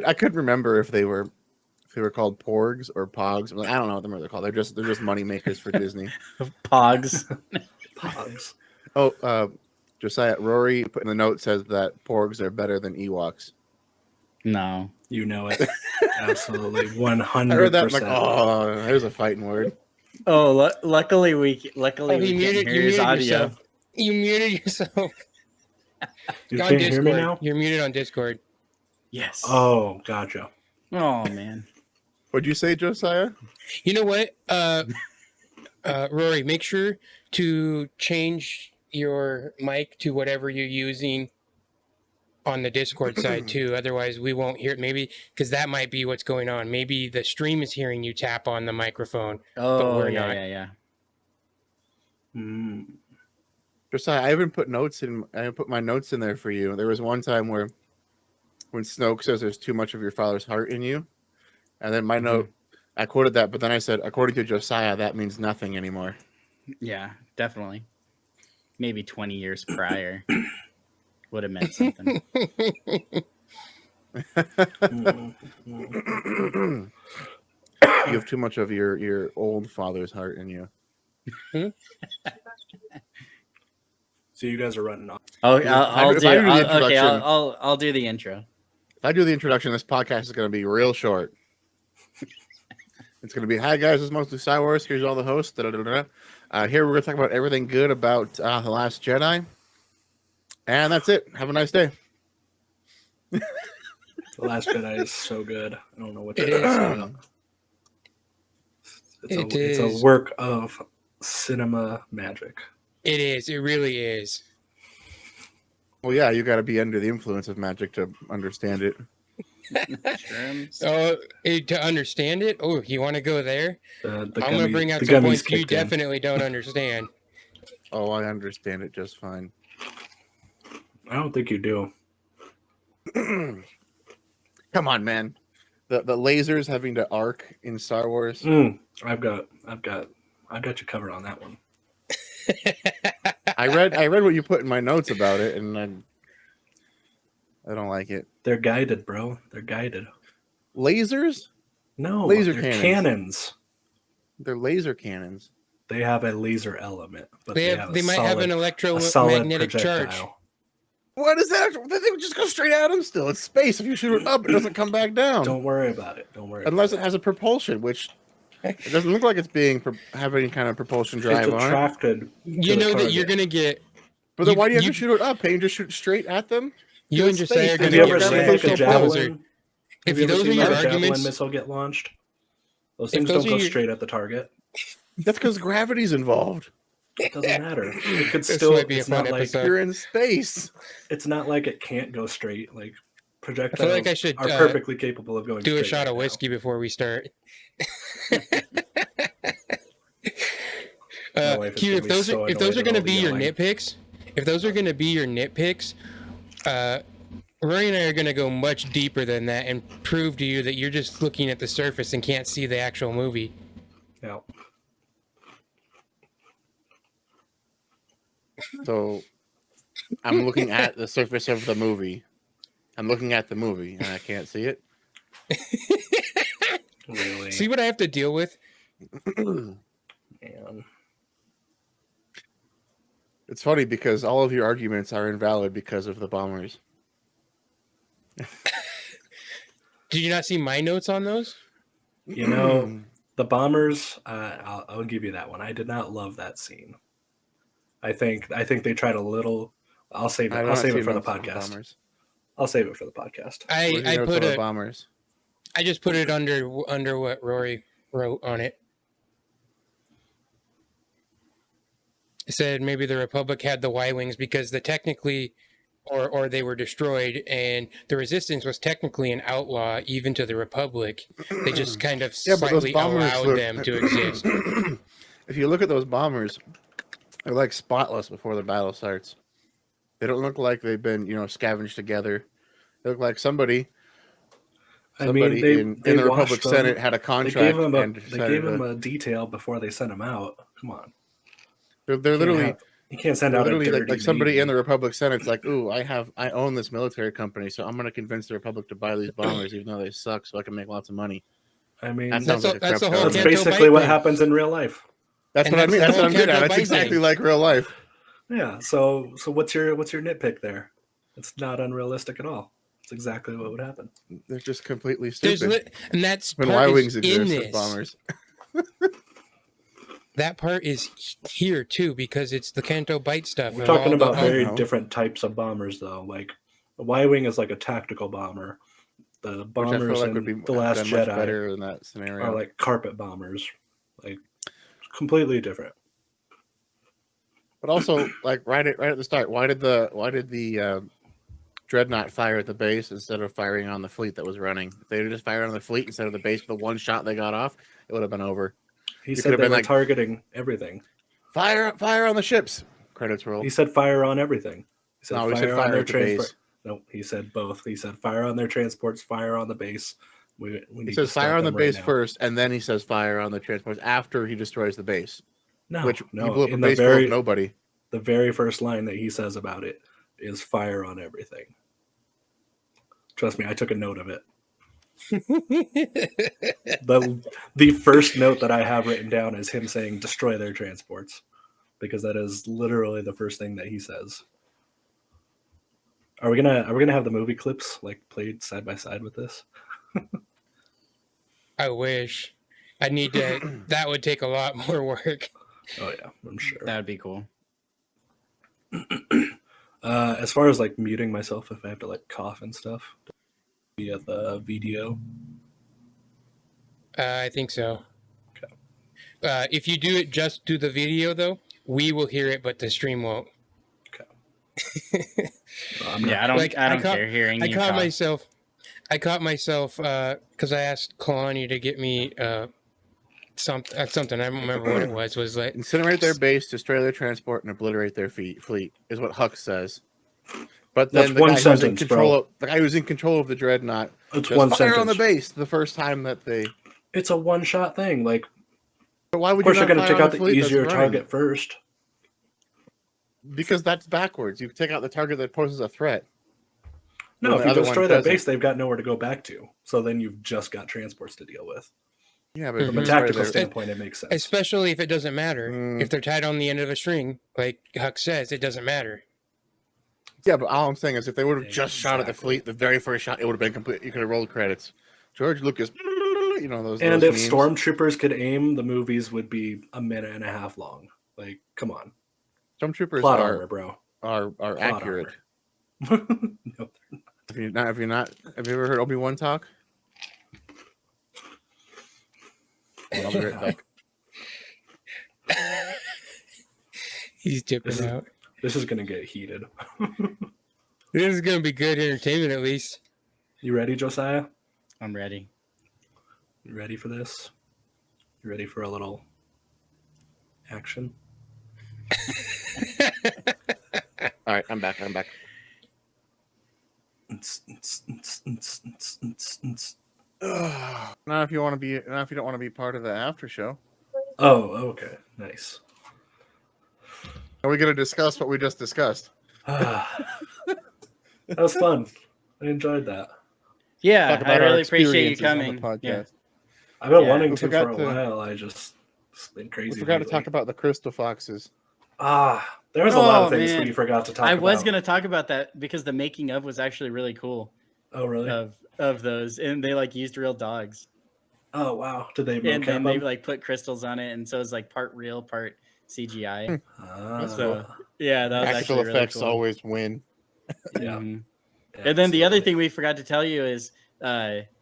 I could remember if they were called Porgs or Pogs. I don't know what they're called. They're just money makers for Disney. Pogs. Pogs. Oh, Josiah, Rory put in the note says that Porgs are better than Ewoks. No. You know it. Absolutely. 100%. I heard that. I'm like, oh, there's a fighting word. Oh, luckily we can you hear his audio. yourself. You muted yourself. You Go on can't hear me Discord. now? You're muted on Discord. Yes. Oh, gotcha. Oh man. What'd you say, Josiah? You know what? Rory, make sure to change your mic to whatever you're using on the Discord side too. Otherwise, we won't hear it. Maybe because that might be what's going on. Maybe the stream is hearing you tap on the microphone, but we're not. Yeah. Mm. Josiah, I haven't put notes in. I haven't put my notes in there for you. There was one time when Snoke says there's too much of your father's heart in you, and then my note, I quoted that, but then I said, according to Josiah, that means nothing anymore. Yeah, definitely. Maybe 20 years prior would have meant something. You have too much of your old father's heart in you. So you guys are running off. Oh, If I'll I do the okay. introduction- I'll do the intro. If I do the introduction, this podcast is going to be real short. It's going to be, hi guys, this is mostly Star Wars. Here's all the hosts. Here we're going to talk about everything good about The Last Jedi. And that's it. Have a nice day. The Last Jedi is so good. I don't know what to It is. say about. It's a work of cinema magic. It is. It really is. Well, yeah, you got to be under the influence of magic to understand it. Oh, to understand it? Oh, you want to go there? I'm going to bring out the some gummies points you kicked in. definitely don't understand. Oh, I understand it just fine. I don't think you do. Come on, man. The lasers having to arc in Star Wars. I've got you covered on that one. I read what you put in my notes about it, and I don't like it. They're guided, bro. They're guided. Lasers? No, Laser they're cannons. cannons. They're laser cannons. They have a laser element, but They might have an electromagnetic charge. What is that? They would just go straight at them still. It's space. If you shoot it up, it doesn't come back down. Don't worry about it. Unless it has a propulsion, which it doesn't look like it's have any kind of propulsion drive It's on it. attracted. You know that you're going to get... But then why do you have to shoot it up? Can't you just shoot straight at them? You and Josiah are going Have to you get ever seen like a javelin? If Have you ever those are seen your like a javelin arguments... missile get launched? Those If things those don't are go your- straight at the target. That's because gravity's involved. It doesn't matter. It could This still. might be a It's fun not like episode. You're in space. it's not like it can't go straight. Like projectiles I feel like I should are perfectly capable of going. do a straight shot right of now. whiskey before we start. My wife is Q, gonna if be those so are annoyed going to at be all your the yelling. nitpicks, Rory and I are going to go much deeper than that and prove to you that you're just looking at the surface and can't see the actual movie. Yeah. So I'm looking at the surface of the movie. I'm looking at the movie and I can't see it. Really. See what I have to deal with? Man. It's funny because all of your arguments are invalid because of the bombers. Did you not see my notes on those? You know, the bombers. I'll give you that one. I did not love that scene. I think they tried a little. I'll save it. I'll save it for the podcast. I'll save it for the podcast. I put the bombers. I just put it under what Rory wrote on it. It said maybe the Republic had the Y-wings because or they were destroyed, and the Resistance was technically an outlaw even to the Republic. They just kind of slightly allowed them to exist. If you look at those bombers, they're like spotless before the battle starts. They don't look like they've been, scavenged together. They look like somebody in the Republic Senate had a contract. They gave him a detail before they sent him out. Come on. They're literally You can't send out a Literally, dirty like somebody Navy. in the Republic Senate's like, "Ooh, I own this military company, so I'm going to convince the Republic to buy these bombers, even though they suck, so I can make lots of money." I mean, That sounds like a that's corrupt the whole that's government. basically Canto what Bite happens in real life. That's And what I that's mean. the That's what whole I'm getting at. Canto That's Bite exactly thing. like real life. Yeah. So what's your nitpick there? It's not unrealistic at all. It's exactly what would happen. They're just completely There's stupid. and that's When part Y-wings is in exist as this. bombers. That part is here too because it's the Canto Bite stuff. We're of talking all the- about very know. different types of bombers, though. Like the Y-wing is like a tactical bomber. The Which I feel bombers like in would be The Last done much Jedi better than that scenario. are like carpet bombers, like completely different. But also, like right at the start, why did the Dreadnought fire at the base instead of firing on the fleet that was running? If they had just fired on the fleet instead of the base, the one shot they got off, it would have been over. He You said could have they been were like- targeting everything. Fire on the ships. Credits roll. He said fire on everything. He said No, he fire said on fire their at the transport. base. No, he said both. He said fire on their transports, fire on the base. We He need says to stop fire on the them right base now. first, and then he says fire on the transports after he destroys the base. No, Which he no. blew up a In base full of nobody. the very first line that he says about it is fire on everything. Trust me, I took a note of it. The first note that I have written down is him saying destroy their transports, because that is literally the first thing that he says. Are we gonna have the movie clips like played side by side with this? I wish. I need to. That would take a lot more work. Oh yeah, I'm sure. That would be cool. As far as like muting myself if I have to like cough and stuff via the video. I think so. Okay. If you do it, just do the video though. We will hear it, but the stream won't. I'm not, Yeah, I don't. Like, I don't I caught- care hearing I you caught cough. myself. I caught myself because I asked Kaloni to get me something. I don't remember what it was. Was like Incinerate their base, destroy their transport, and obliterate their fleet is what Hux says. But then That's the one guy who's in sentence, control bro. of the guy who's in control of the Dreadnought it's just one fire sentence. on the base the first time that they. It's a one shot thing. Like, But why of would course, you you're not going to fire take on out the fleet that's easier running? target first. Because that's backwards. You take out the target that poses a threat. No, Well, if the you other destroy one their doesn't. base, they've got nowhere to go back to. So then you've just got transports to deal with. Yeah, but if From you a destroy tactical their- standpoint, it makes sense. especially if it doesn't matter. Mm. If they're tied on the end of a string, like Huck says, it doesn't matter. Yeah, but all I'm saying is if they would have just shot at the Exactly. fleet, the very first shot, it would have been complete. You could have rolled credits. George Lucas, you know those. And those if memes. stormtroopers could aim, the movies would be a minute and a half long. Like, come on. Stormtroopers Plot armor, bro. are Plot accurate. armor. No, Have you ever heard Obi-Wan talk? Well, I'll be right back. He's dipping This is- out. this is going to get heated. This is gonna be good entertainment, at least. You ready, Josiah? I'm ready. You ready for this? You ready for a little action? All right, I'm back. Not if you want to be. Not if you don't want to be part of the after show. Oh, okay. Nice. Are we going to discuss what we just discussed? That was fun. I enjoyed that. Yeah, Talk I about our really appreciate you experiences on the coming. podcast. Yeah. I've been Yeah. wanting We to for forgot a to- while. It's been crazy. We forgot to lately. talk about the crystal foxes. There was a lot of Oh, things man. we forgot to talk I about. was gonna talk about that because the making of was actually really cool Oh, really? of those, and they like used real dogs, Oh, wow. Did they and mocap then they them? like put crystals on it, and so it's like part real, part CGI. That's So yeah, that was Practical actually effects really cool. always win. Yeah. Mhm. Yeah, And then the other absolutely. thing we forgot to tell you is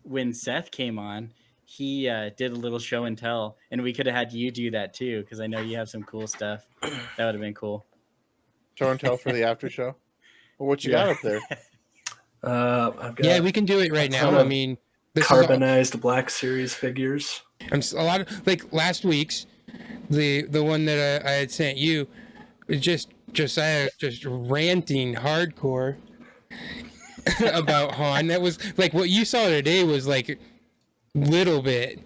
when Seth came on, he did a little show and tell, and we could have had you do that too because I know you have some cool stuff. That would have been cool. Show and tell for the after show. Well, what you Yeah. got up there? I've got Yeah, we can do it right now. ton I of mean, this is all, carbonized Black Series figures. a lot of like last week's, the one that I had sent you, was just Josiah just ranting hardcore about Han. That was like what you saw today was like little bit.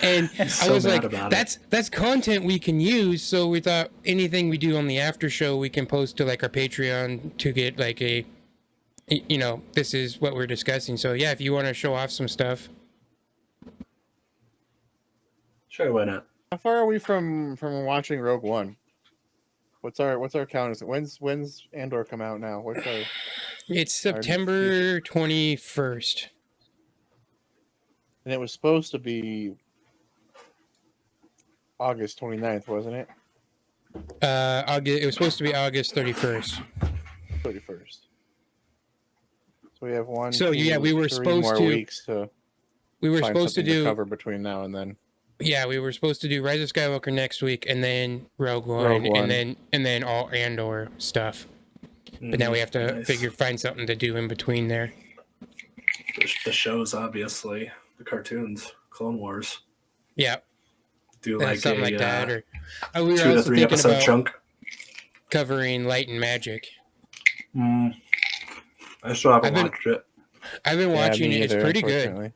And So I was mad like, about that's content we can use. So we thought anything we do on the after show we can post to like our Patreon to get like a, you know, this is what we're discussing. So yeah, if you want to show off some stuff. Sure, why not? How far are we from watching Rogue One? What's our count? When's Andor come out now? What's our? It's September 21st. And it was supposed to be August 29th, wasn't it? August. It was supposed to be August 31st. 31st. So we have one. So yeah, we were 3 supposed more to. weeks to. We were find supposed to something do. cover between now and then. Yeah, we were supposed to do Rise of Skywalker next week, and then Rogue One, and then all Andor stuff. But now we have to find something to do in between there. The shows, obviously, the cartoons, Clone Wars. Yeah, Do like something like that, or we were 2 to also 3 thinking episode about chunk. covering Light and Magic. I still haven't watched it. I've been watching it. It's pretty good. Unfortunately.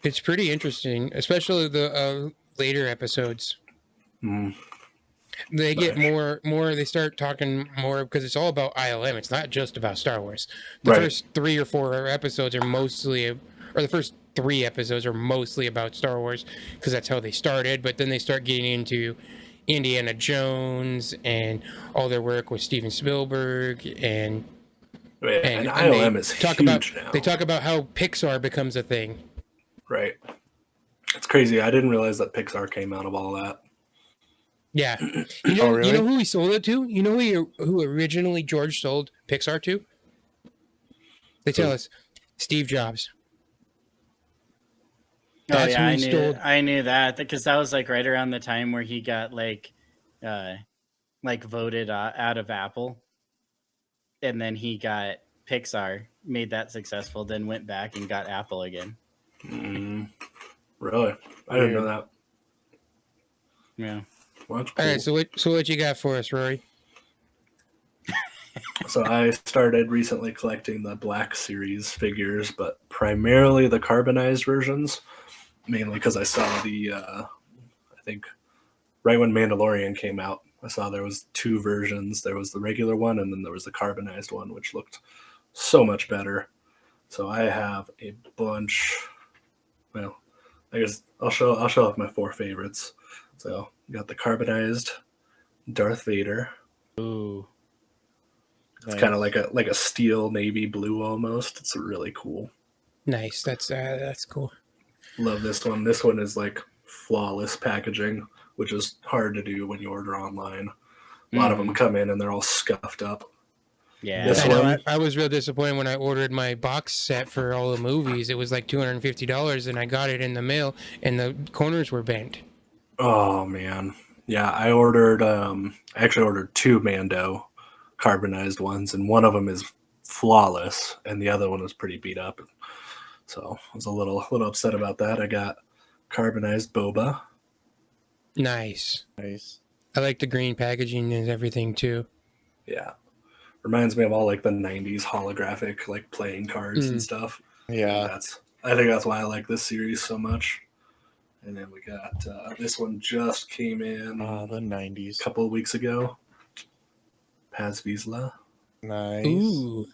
It's pretty interesting, especially the later episodes. They get more. They start talking more because it's all about ILM. It's not just about Star Wars. The first 3 or 4 episodes are mostly, or the first 3 episodes are mostly about Star Wars because that's how they started. But then they start getting into Indiana Jones and all their work with Steven Spielberg and ILM is huge now. They talk about how Pixar becomes a thing. Right. It's crazy. I didn't realize that Pixar came out of all that. Yeah. You know, really? You know who he sold it to? You know who originally George sold Pixar to? They tell us Steve Jobs. That's I knew that because that was like right around the time where he got like voted out of Apple, and then he got Pixar, made that successful, then went back and got Apple again. Really? I didn't know that. Yeah. Well, that's All cool. right, so what you got for us, Rory? So I started recently collecting the Black Series figures, but primarily the carbonized versions, mainly because I saw the, I think, right when Mandalorian came out, I saw there was 2 versions. There was the regular one, and then there was the carbonized one, which looked so much better. So I have a bunch. Well, I guess I'll show off my 4 favorites. So you got the carbonized Darth Vader. Ooh. It's kind of like a steel navy blue almost. It's really cool. Nice. That's cool. Love this one. This one is like flawless packaging, which is hard to do when you order online. A lot of them come in and they're all scuffed up. Yeah. This one, I was real disappointed when I ordered my box set for all the movies. It was like $250, and I got it in the mail, and the corners were bent. oh man, yeah. I actually ordered 2 Mando carbonized ones, and one of them is flawless, and the other one was pretty beat up. So I was a little upset about that. I got carbonized Boba. Nice. Nice. I like the green packaging and everything too. Yeah, reminds me of all like the '90s holographic like playing cards and stuff. Yeah. I think that's why I like this series so much. And then we got this one just came in The 90s. a couple of weeks ago. Paz Vizsla. Nice. Ooh.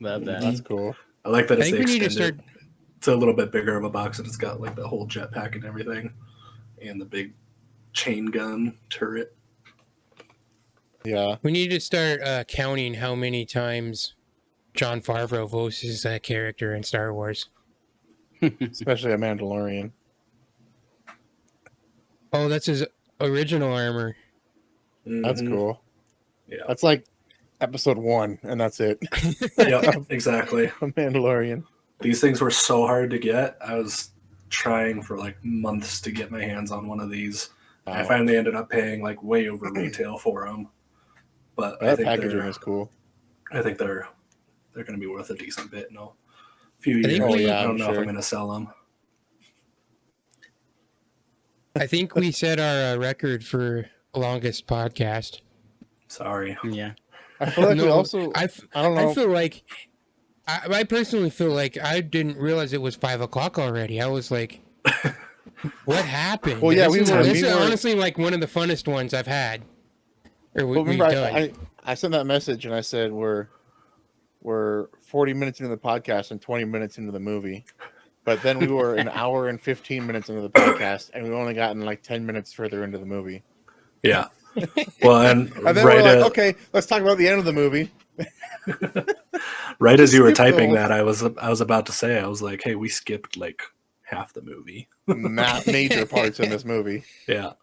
Love that. That's cool. I like that I it's think the we need to extended. It's a little bit bigger of a box, and it's got like the whole jetpack and everything, and the big chain gun turret. Yeah. We need to start counting how many times Jon Favreau voices that character in Star Wars. Especially a Mandalorian. Oh, that's his original armor. That's cool. Yeah. That's like episode 1, and that's it. Yep, exactly. A Mandalorian. These things were so hard to get. I was trying for like months to get my hands on one of these. Wow. I finally ended up paying like way over retail for them. But I That think packaging is cool. I think they're going to be worth a decent bit in a few years. think I don't know if I'm going to sell them. I think we set our record for longest podcast. Sorry. Yeah. I feel like we No, also. I don't know. I feel like I personally feel like I didn't realize it was 5 o'clock already. I was like, What happened? Well, yeah, this is honestly like one of the funnest ones I've had. Or we've done. I sent that message and I said we're 40 minutes into the podcast and 20 minutes into the movie. But then we were an hour and 15 minutes into the podcast, and we've only gotten like 10 minutes further into the movie. Yeah. Well, and then we're like, okay, let's talk about the end of the movie. Right as you were typing that, I was about to say, I was like, hey, we skipped like half the movie. Not major parts in this movie. Yeah.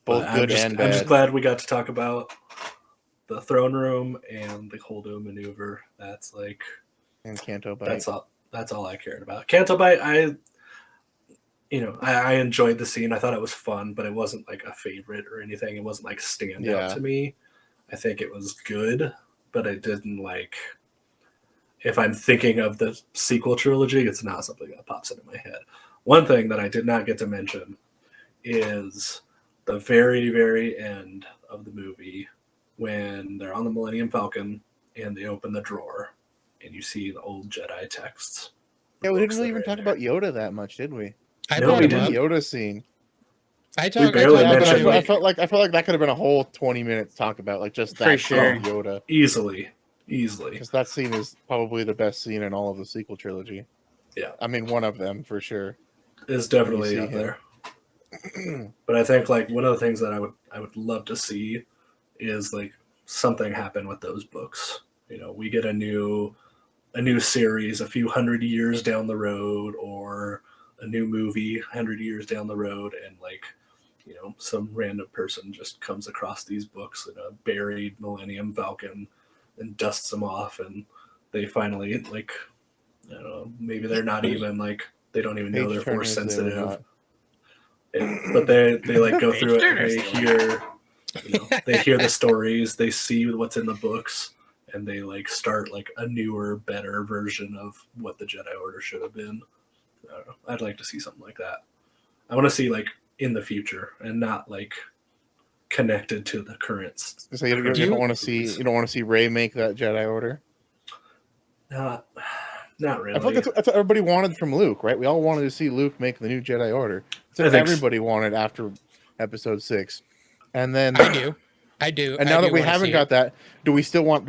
Both good and bad. I'm just glad we got to talk about the throne room and the Holdo maneuver. That's like, and Canto Bite. That's all I cared about. Canto Bite, I enjoyed the scene. I thought it was fun, but it wasn't like a favorite or anything. It wasn't like stand out to me. I think it was good, but it didn't like. If I'm thinking of the sequel trilogy, it's not something that pops into my head. One thing that I did not get to mention is the very, very end of the movie when they're on the Millennium Falcon and they open the drawer and you see the old Jedi texts. Yeah, we didn't really even talk about Yoda that much, did we? No, we didn't. Yoda scene. I felt like that could have been a whole 20 minutes talk about like just that Yoda. Easily. Because that scene is probably the best scene in all of the sequel trilogy. Yeah. I mean, one of them for sure. Is definitely up there. But I think like one of the things that I would love to see is like something happen with those books. You know, we get a new series a few hundred years down the road, or a new movie 100 years down the road, and like, you know, some random person just comes across these books in a buried Millennium Falcon and dusts them off, and they finally like, I don't know, maybe they're not even like, they don't even know they're force sensitive, but they like go through it and they hear the stories, they see what's in the books, and they like start like a newer, better version of what the Jedi Order should have been. I don't know. I'd like to see something like that. I want to see like in the future and not like connected to the currents. So you don't want to see Rey make that Jedi Order? Not really. I feel like that's what everybody wanted from Luke, right? We all wanted to see Luke make the new Jedi Order. That's what everybody wanted after Episode 6. And then I do. And now that we haven't got that, do we still want?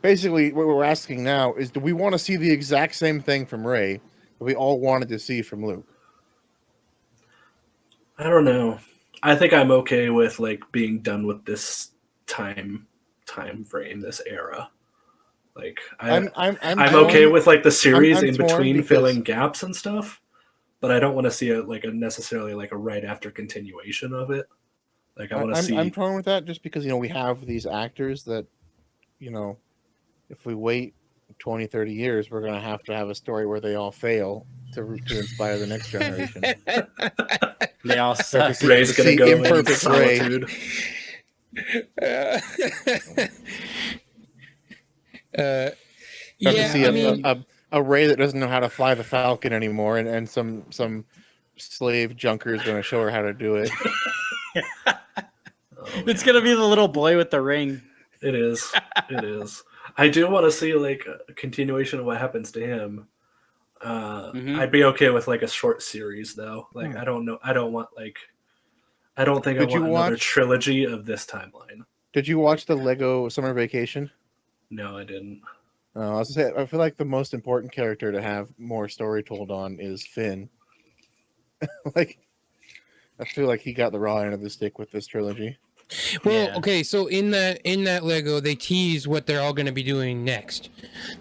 Basically, what we're asking now is, do we want to see the exact same thing from Rey that we all wanted to see from Luke? I don't know. I think I'm okay with like being done with this time frame, this era. Like I'm okay with like the series in between filling gaps and stuff, but I don't want to see a necessarily like a right after continuation of it. Like I want to see. I'm torn with that just because we have these actors that, if we wait 20, 30 years, we're going to have a story where they all fail to inspire the next generation. They all suck. Rey's going to go imperfect solitude. A Rey that doesn't know how to fly the Falcon anymore, and some slave junker is going to show her how to do it. It's going to be the little boy with the ring. It is. I do want to see like a continuation of what happens to him. I'd be okay with like a short series though. Like I don't know. I don't want like. I don't think I want another trilogy of this timeline. Did you watch the Lego Summer Vacation? No, I didn't. I was gonna say, I feel like the most important character to have more story told on is Finn. Like, I feel like he got the raw end of the stick with this trilogy. Well, okay, so in that Lego, they tease what they're all going to be doing next.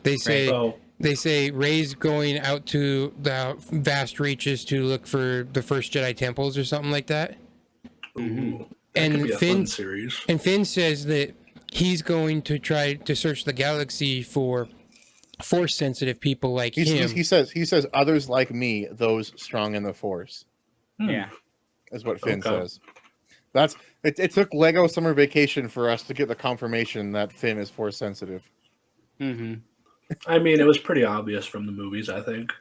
They say Rey's going out to the vast reaches to look for the first Jedi temples or something like that. Ooh, and Finn series. And Finn says that he's going to try to search the galaxy for force sensitive people like him. He says others like me, those strong in the force. Yeah, is what Finn says. It took Lego Summer Vacation for us to get the confirmation that Finn is force sensitive. Mm-hmm. I mean, it was pretty obvious from the movies, I think.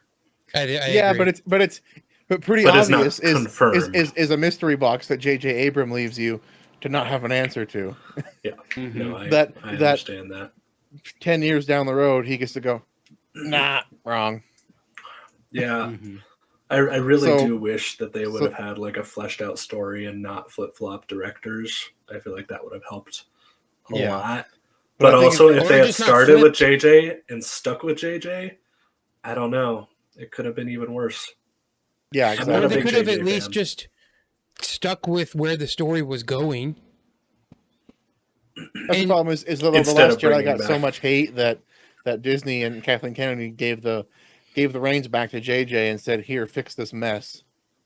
I agree. but pretty obvious is a mystery box that J.J. Abrams leaves you to not have an answer to. Yeah, no, I understand that. 10 years down the road, he gets to go, nah, wrong. Yeah, I really do wish that they would have had like a fleshed out story and not flip flop directors. I feel like that would have helped a lot. But also, if they had started with JJ and stuck with JJ, I don't know. It could have been even worse. Yeah, exactly. Or they could have at least just stuck with where the story was going. That's the problem is the Last Jedi got so much hate that Disney and Kathleen Kennedy gave the reins back to JJ and said, "Here, fix this mess."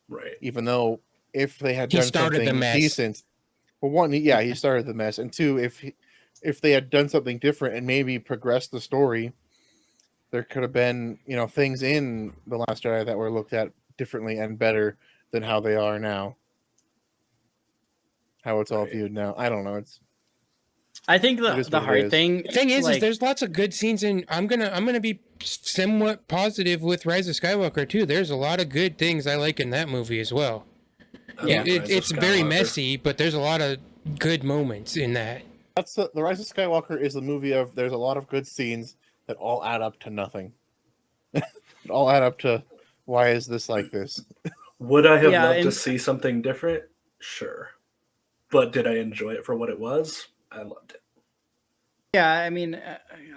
Right. Even though if they had done something decent, well, one, he started the mess, and two, if they had done something different and maybe progressed the story, there could have been things in the Last Jedi that were looked at differently and better than how they are now. How it's all viewed now, I don't know. I think the hard thing is there's lots of good scenes, and I'm gonna be somewhat positive with Rise of Skywalker too. There's a lot of good things I like in that movie as well. Yeah, it's very messy, but there's a lot of good moments in that. That's the Rise of Skywalker is the movie of there's a lot of good scenes that all add up to nothing. All add up to why is this like this? Would I have loved to see something different? Sure, but did I enjoy it for what it was? I loved it. Yeah, I mean,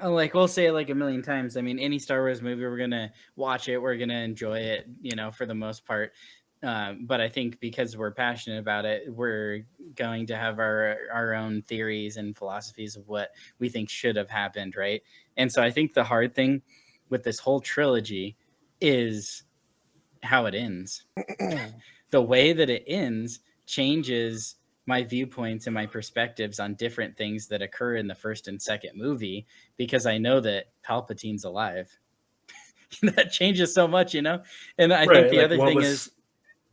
like we'll say it like a million times. I mean, any Star Wars movie, we're gonna watch it, we're gonna enjoy it, for the most part. But I think because we're passionate about it, we're going to have our own theories and philosophies of what we think should have happened, right? And so I think the hard thing with this whole trilogy is how it ends. The way that it ends changes my viewpoints and my perspectives on different things that occur in the first and second movie, because I know that Palpatine's alive. That changes so much, And I think the other thing is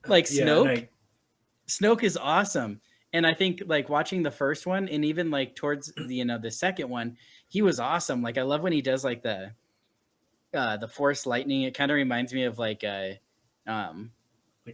Snoke. Snoke is awesome. And I think like watching the first one and even like towards the second one, he was awesome. Like I love when he does like the Force lightning. It kind of reminds me of like you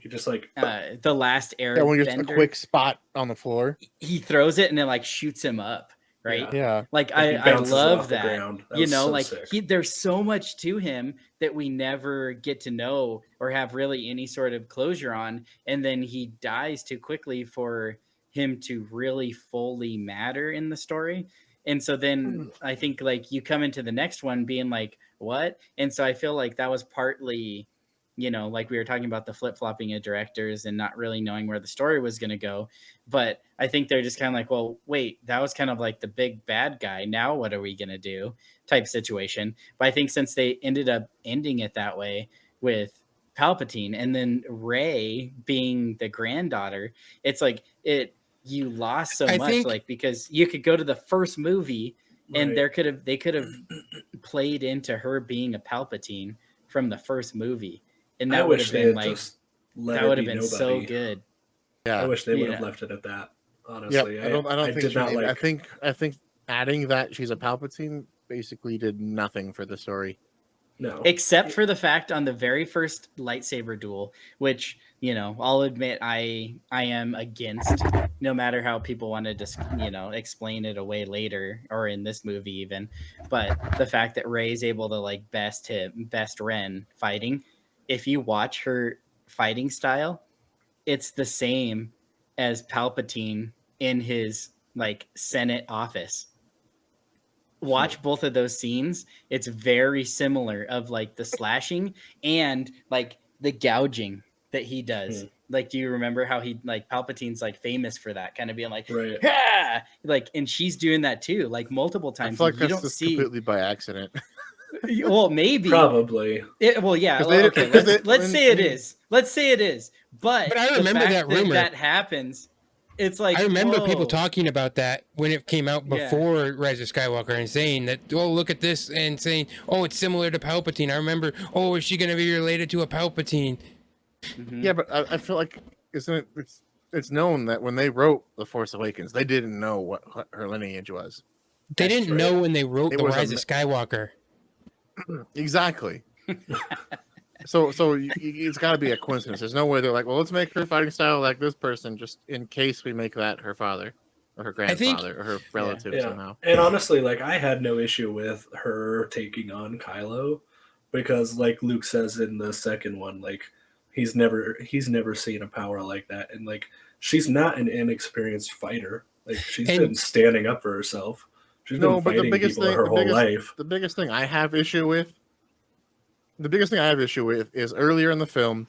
just like the Last Airbender. Yeah, when you're just a quick spot on the floor, he throws it and it like shoots him up, right? Yeah. Like I love that. Sick. There's so much to him that we never get to know or have really any sort of closure on, and then he dies too quickly for him to really fully matter in the story. And so then I think like you come into the next one being like, what? And so I feel like that was partly, like we were talking about the flip-flopping of directors and not really knowing where the story was going to go. But I think they're just kind of like, well, wait, that was kind of like the big bad guy. Now what are we going to do type situation. But I think since they ended up ending it that way with Palpatine and then Rey being the granddaughter, it's like you lost so much, like, because you could go to the first movie and they could have played into her being a Palpatine from the first movie. And that would have been like, that would have been so good. Yeah, I wish they would have left it at that. Honestly, I think adding that she's a Palpatine basically did nothing for the story. No, except for the fact on the very first lightsaber duel, which I'll admit I am against. No matter how people wanted to explain it away later or in this movie even, but the fact that Rey's able to like best Ren fighting. If you watch her fighting style, it's the same as Palpatine in his like Senate office. Watch both of those scenes. It's very similar of like the slashing and like the gouging that he does. Like, do you remember how he like Palpatine's like famous for that kind of being like, ah! Like, and she's doing that too, like multiple times. I feel like you don't see completely by accident. Well, maybe. Probably. Let's say it is. But I remember that rumor. That happens. It's like I remember people talking about that when it came out before Rise of Skywalker and saying that, oh, look at this, and saying, oh, it's similar to Palpatine. I remember, oh, is she going to be related to a Palpatine? Mm-hmm. Yeah, but I feel like it's known that when they wrote The Force Awakens, they didn't know what her lineage was. They didn't know when they wrote The Rise of Skywalker. Exactly. So it's got to be a coincidence. There's no way they're like, well, let's make her fighting style like this person, just in case we make that her father or her grandfather or her relative somehow. And honestly, like I had no issue with her taking on Kylo, because like Luke says in the second one, like he's never seen a power like that, and like she's not an inexperienced fighter. Like she's been standing up for herself. She's been fighting people her whole life. The biggest thing I have issue with is earlier in the film,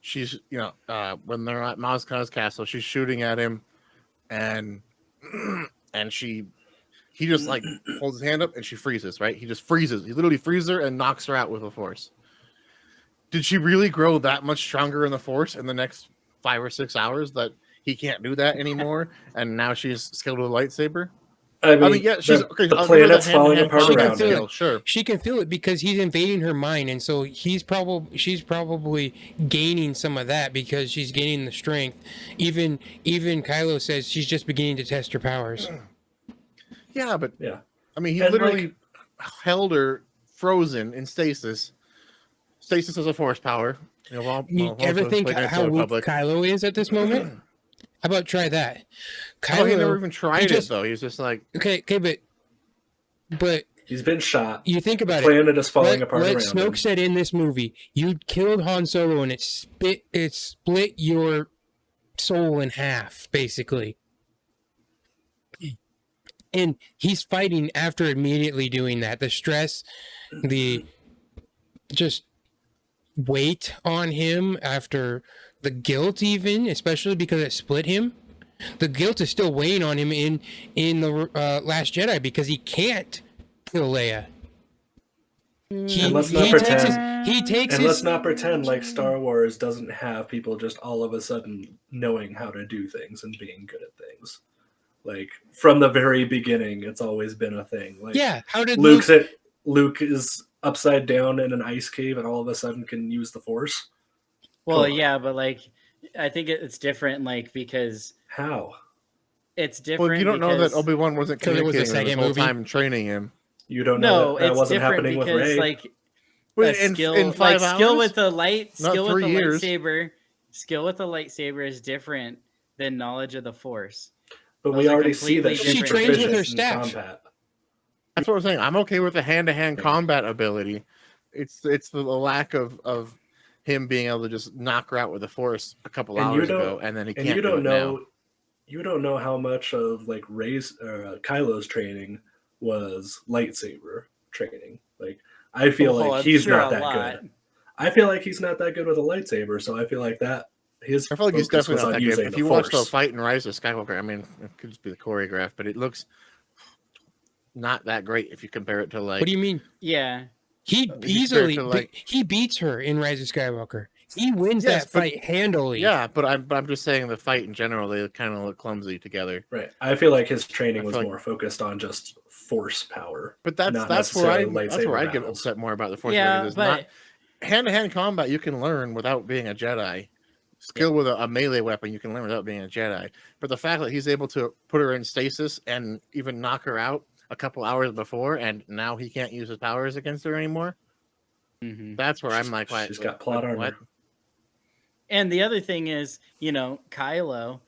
she's when they're at Mozca's castle, she's shooting at him, and he just like holds his hand up and she freezes, right? He just freezes. He literally freezes her and knocks her out with the force. Did she really grow that much stronger in the force in the next 5 or 6 hours that he can't do that anymore? And now she's skilled with a lightsaber? I mean, yeah, she's okay. The planet's falling apart around her. Sure, she can feel it because he's invading her mind, and so she's probably gaining some of that because she's gaining the strength. Even Kylo says she's just beginning to test her powers. Yeah, but I mean, he literally held her frozen in stasis. Stasis is a force power. You ever think how weak Kylo is at this moment? How about try that? Kylo, he never even tried it though. He's just like okay, but he's been shot. You think about it. Planet is falling apart around him. Snoke said in this movie, you killed Han Solo and it split your soul in half, basically. And he's fighting after immediately doing that. The stress, the just weight on him after the guilt, even, especially because it split him. The guilt is still weighing on him in the Last Jedi because he can't kill Leia. Let's not pretend like Star Wars doesn't have people just all of a sudden knowing how to do things and being good at things. Like from the very beginning, it's always been a thing. Like, yeah, how did Luke is upside down in an ice cave and all of a sudden can use the Force? Well, yeah, but like I think it's different, like because how it's different. Well, you don't know that Obi-Wan wasn't communicating the whole time and training him. You don't know that it's wasn't different happening because with Rey. like in 5 hours? skill with the years. lightsaber. Skill with the lightsaber is different than knowledge of the Force. But we already see that she trains with her staff. That's what I'm saying. I'm okay with the hand-to-hand combat ability. It's the lack of him being able to just knock her out with the Force a couple hours ago, and then he can't. You don't know. Now. You don't know how much of like Kylo's training was lightsaber training. Like I feel like he's not that good. I feel like he's not that good with a lightsaber, so I feel like that his. I feel like he's definitely not that good. If you watch the fight in Rise of Skywalker, I mean, it could just be the choreograph, but it looks not that great if you compare it to like. What do you mean? Yeah, he easily he beats her in Rise of Skywalker. He wins that fight handily. Yeah, but I'm just saying the fight in general, they kind of look clumsy together. Right. I feel like his training was more focused on just force power. But that's where I get upset more about the Force. Yeah, but not hand-to-hand combat you can learn without being a Jedi. Skill with a melee weapon you can learn without being a Jedi. But the fact that he's able to put her in stasis and even knock her out a couple hours before, and now he can't use his powers against her anymore. Mm-hmm. That's where I'm like, she's got plot armor. What? And the other thing is, Kylo,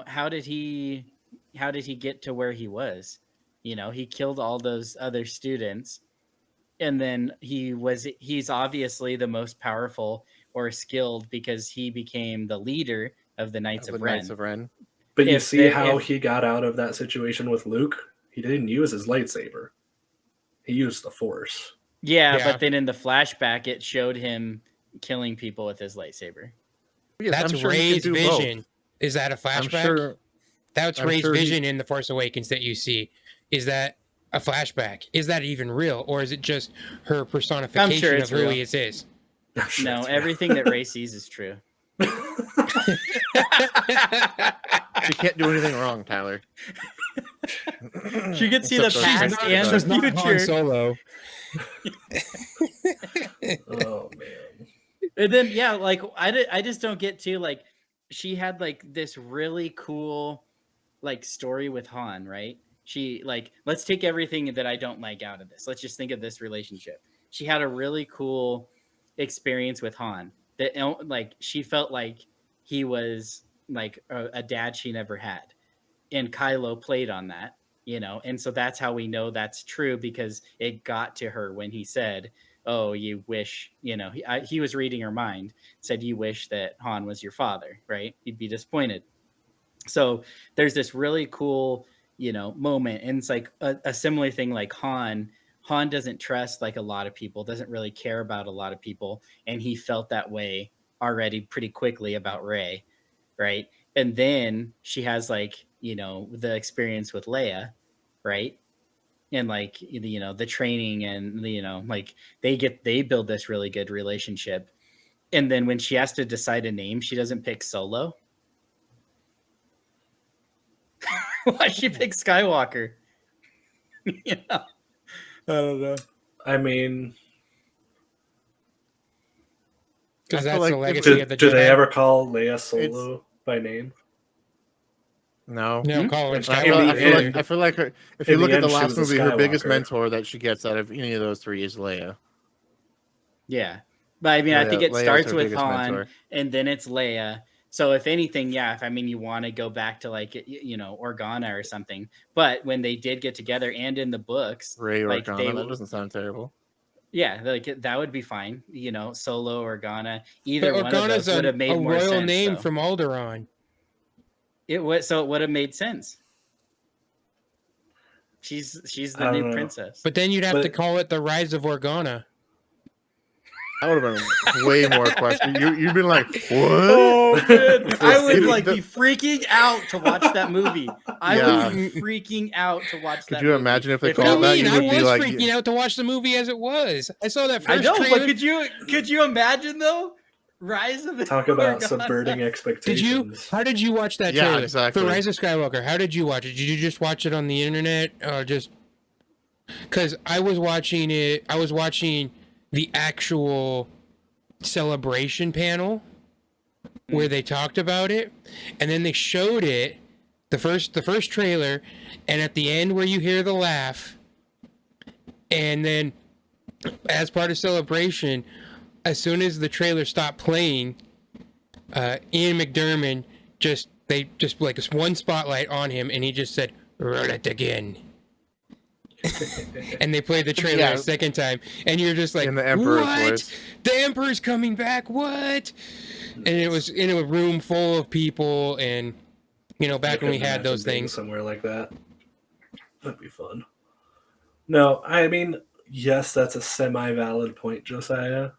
how did he get to where he was? He killed all those other students, and then he's obviously the most powerful or skilled because he became the leader of the Knights of Ren. But you see how he got out of that situation with Luke? He didn't use his lightsaber. He used the Force. Yeah, but then in the flashback, it showed him killing people with his lightsaber. Yes, that's Rey's vision. Both. Is that a flashback? That's Rey's vision in The Force Awakens that you see. Is that a flashback? Is that even real? Or is it just her personification of who he is? No, everything that Rey sees is true. She can't do anything wrong, Tyler. She could see the past and the future. Han Solo. Oh man. And then I just don't get to like she had like this really cool like story with Han, right? She like let's take everything that I don't like out of this. Let's just think of this relationship. She had a really cool experience with Han that like she felt like he was like a dad she never had, and Kylo played on that, and so that's how we know that's true because it got to her when he said, oh, you wish, he was reading her mind, said, you wish that Han was your father, right? You'd be disappointed. So there's this really cool, moment. And it's like a similar thing, like Han doesn't trust like a lot of people, doesn't really care about a lot of people. And he felt that way already pretty quickly about Rey. Right. And then she has like, the experience with Leia. Right. And like, the training and like they build this really good relationship. And then when she has to decide a name, she doesn't pick Solo. Why she pick Skywalker? I don't know. I mean, because I that's feel the like legacy of the do Jedi. they ever call Leia Solo by name? No. They don't call her I Skywalker. feel like if you look at the last movie, her biggest mentor that she gets out of any of those three is Leia. Yeah. But I mean, I think it starts with Han mentor. and then it's Leia. So if anything, yeah, if you want to go back to like, Organa or something. But when they did get together and in the books, Rey like Organa, that doesn't sound terrible. Yeah, like that would be fine. Solo, Organa, either but one of those would have made more sense. A royal name from Alderaan. It would have made sense. She's the new princess. But then you'd have to call it the Rise of Organa. That would have been way more questions. You'd been like, what? Oh, man. I would be freaking out to watch that movie. I would be freaking out to watch that movie. Could you imagine if they called that? I was freaking out to watch the movie as it was. I saw that first trailer. But could you imagine though? Rise of Talk about subverting expectations. How did you watch that trailer? Exactly. For Rise of Skywalker, how did you watch it? Did you just watch it on the internet or just because I was watching it? I was watching the actual celebration panel where they talked about it, and then they showed it the first trailer, and at the end where you hear the laugh, and then as part of celebration, as soon as the trailer stopped playing, Ian McDiarmid just like one spotlight on him, and he just said, "Run it again." And they played the trailer a second time, and you're just like, in the Emperor's what? voice. The Emperor's coming back, what? And it was in a room full of people, and back when we had those things. Somewhere like that. That'd be fun. No, I mean, yes, that's a semi-valid point, Josiah.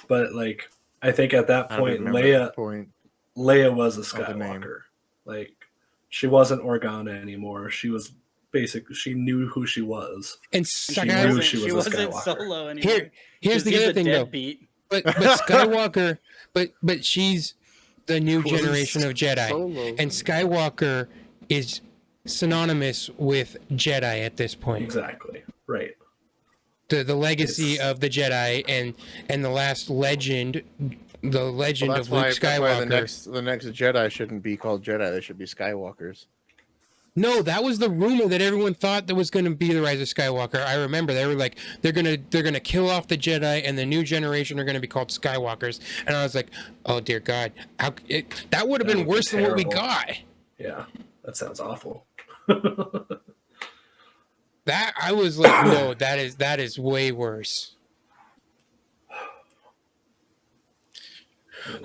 But like, I think at that point, Leia was a Skywalker. Like, she wasn't Organa anymore. She was she knew who she was. And she wasn't Solo anymore. Here's the other thing, though. But Skywalker, but she's the new generation of Jedi, Solo. And Skywalker is synonymous with Jedi at this point. Exactly. Right. The legacy of the Jedi and the last legend, of Luke Skywalker. That's why the next Jedi shouldn't be called Jedi. They should be Skywalkers. No, that was the rumor that everyone thought that was going to be the Rise of Skywalker. I remember they were like, they're gonna kill off the Jedi, and the new generation are going to be called Skywalkers. And I was like, oh dear God, that would have been worse than what we got. Yeah, that sounds awful. That I was like, no, that is way worse.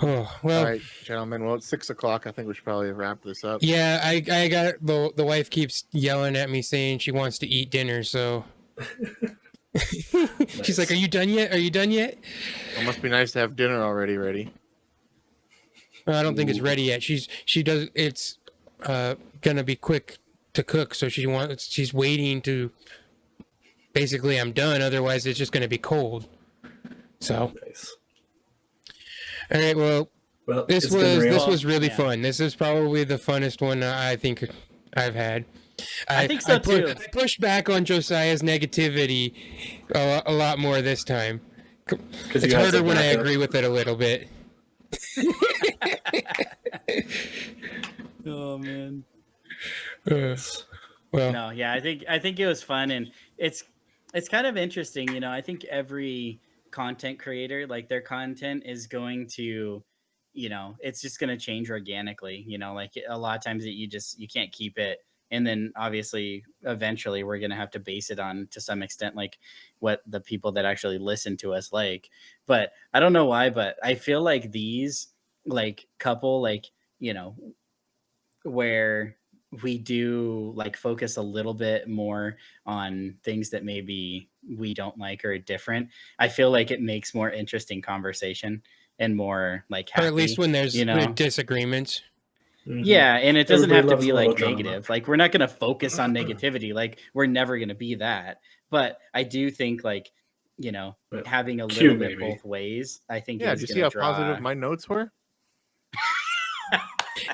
Oh, well. All right, gentlemen. Well, it's 6:00. I think we should probably wrap this up. Yeah, I got the wife keeps yelling at me saying she wants to eat dinner, so she's like, "Are you done yet? Are you done yet?" It must be nice to have dinner already ready. I don't think it's ready yet. She does. It's gonna be quick to cook, so she's waiting to. Basically, I'm done. Otherwise, it's just gonna be cold. So. Nice. All right. Well, this was really fun. This is probably the funnest one I think I've had. I think so too. I pushed back on Josiah's negativity a lot more this time. It's harder when I agree with it a little bit. Oh man. Well. No, yeah, I think it was fun, and it's kind of interesting. I think every content creator, like their content is going to, it's just going to change organically. Like a lot of times that you can't keep it and then obviously eventually we're going to have to base it on, to some extent, like what the people that actually listen to us like. But I don't know why, but I feel like these like couple, like, you know, where we do like focus a little bit more on things that maybe we don't like or are different, I feel like it makes more interesting conversation and more like happy, or at least when there's you know, disagreements. yeah, and it doesn't Everybody have to loves be a little like drama. negative. Like we're not going to focus on negativity. Like we're never going to be that. But I do think like, you know, But having a Q, little bit maybe. both ways, I think Yeah, is did you going see to how draw. positive my notes were?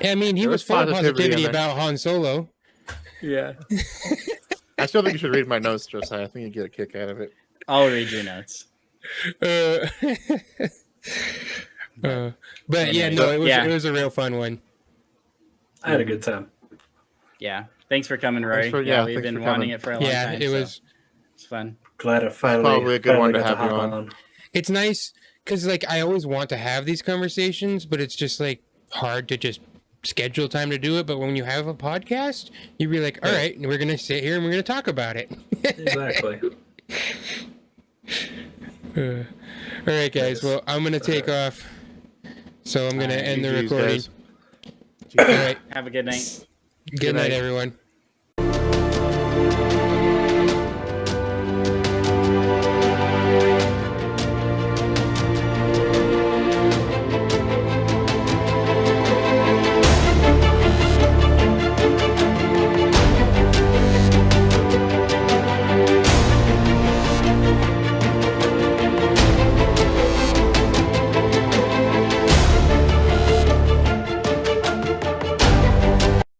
I mean, he There was was full of positivity in positivity there. about Han Solo. Yeah. I still think you should read my notes, Josiah. I think you get a kick out of it. I'll read your notes. Uh, but yeah, anyways, no, yeah. it was a real fun one. I had a good time. Yeah. Thanks for coming, Rory. We've we've thanks been for wanting coming. it for a long Yeah, time. it So was. it's fun. Glad I finally probably a good one to got have you hop on. It's nice because like I always want to have these conversations, but it's just like hard to just schedule time to do it. But when you have a podcast, you'd be like, all right, we're gonna sit here and we're gonna talk about it. Exactly. All right, guys. Well, I'm gonna take off, so I'm gonna end the GGs, recording. guys. All right. Have a good night. Good night, everyone.